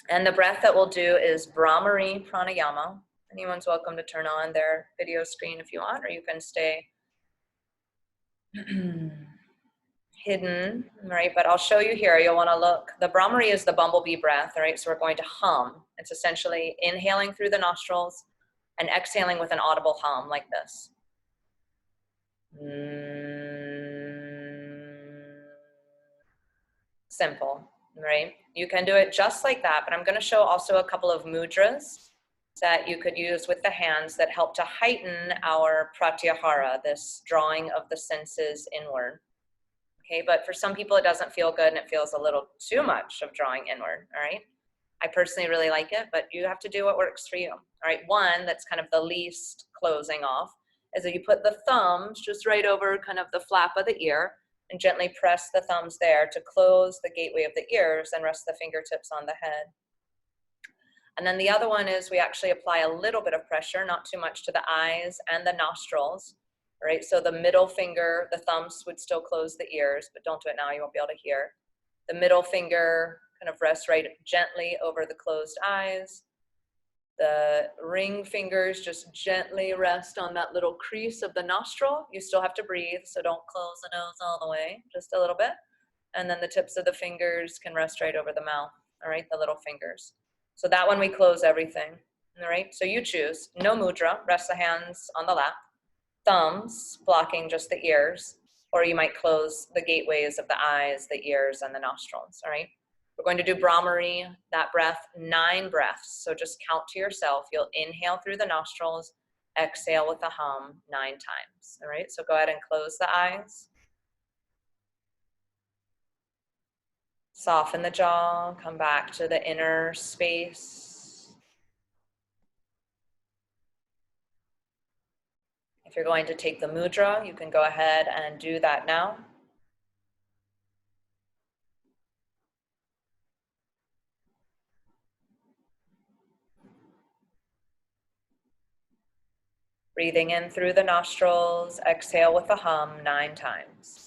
And the breath that we'll do is Brahmari Pranayama. Anyone's welcome to turn on their video screen if you want, or you can stay hidden, right? But I'll show you here. You'll want to look. The Brahmari is the bumblebee breath, all right? So we're going to hum. It's essentially inhaling through the nostrils and exhaling with an audible hum like this. Simple, right? You can do it just like that, but I'm going to show also a couple of mudras that you could use with the hands that help to heighten our pratyahara, this drawing of the senses inward. Okay, but for some people it doesn't feel good and it feels a little too much of drawing inward, all right? I personally really like it, but you have to do what works for you. All right, one that's kind of the least closing off is that you put the thumbs just right over kind of the flap of the ear and gently press the thumbs there to close the gateway of the ears and rest the fingertips on the head. And then the other one is we actually apply a little bit of pressure, not too much, to the eyes and the nostrils. All right, so the middle finger, the thumbs would still close the ears, but don't do it now, you won't be able to hear. The middle finger kind of rests right gently over the closed eyes. The ring fingers just gently rest on that little crease of the nostril. You still have to breathe, so don't close the nose all the way, just a little bit. And then the tips of the fingers can rest right over the mouth, all right, the little fingers. So that one we close everything, all right? So you choose, no mudra, rest the hands on the lap, thumbs blocking just the ears, or you might close the gateways of the eyes, the ears, and the nostrils, all right? We're going to do Brahmari, that breath, 9 breaths. So just count to yourself. You'll inhale through the nostrils, exhale with a hum 9 times, all right? So go ahead and close the eyes. Soften the jaw, come back to the inner space. If you're going to take the mudra, you can go ahead and do that now. Breathing in through the nostrils, exhale with a hum 9 times.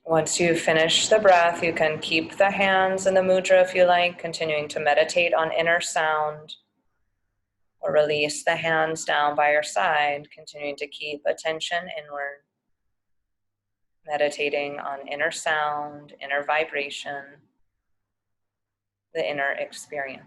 Once you finish the breath, you can keep the hands in the mudra if you like, continuing to meditate on inner sound, or release the hands down by your side, continuing to keep attention inward, meditating on inner sound, inner vibration, the inner experience.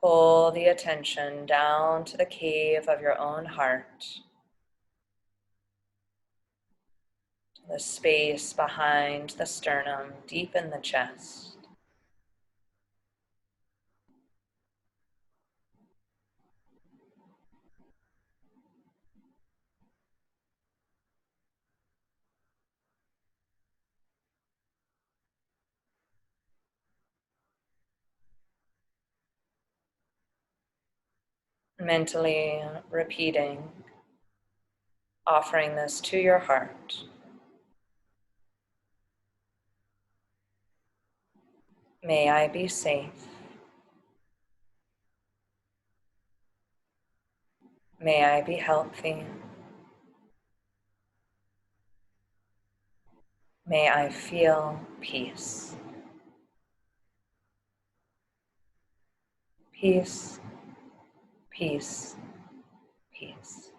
Pull the attention down to the cave of your own heart, the space behind the sternum, deep in the chest. Mentally repeating, offering this to your heart. May I be safe. May I be healthy. May I feel peace. Peace, peace, peace.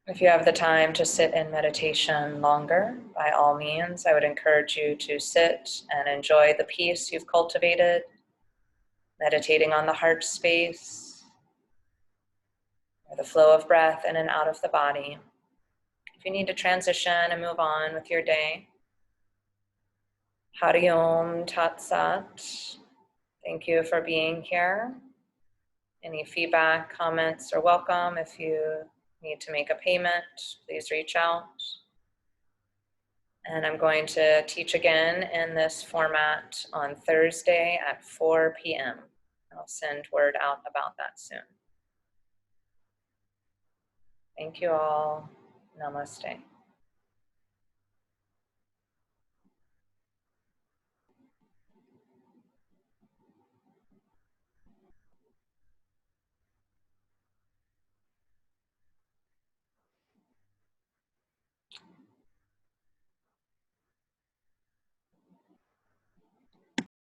If you have the time to sit in meditation longer, by all means, I would encourage you to sit and enjoy the peace you've cultivated, meditating on the heart space, or the flow of breath in and out of the body. If you need to transition and move on with your day, Hari Om Tat Sat. Thank you for being here. Any feedback, comments are welcome. If you need to make a payment, please reach out. And I'm going to teach again in this format on Thursday at 4 p.m. I'll send word out about that soon. Thank you all. Namaste.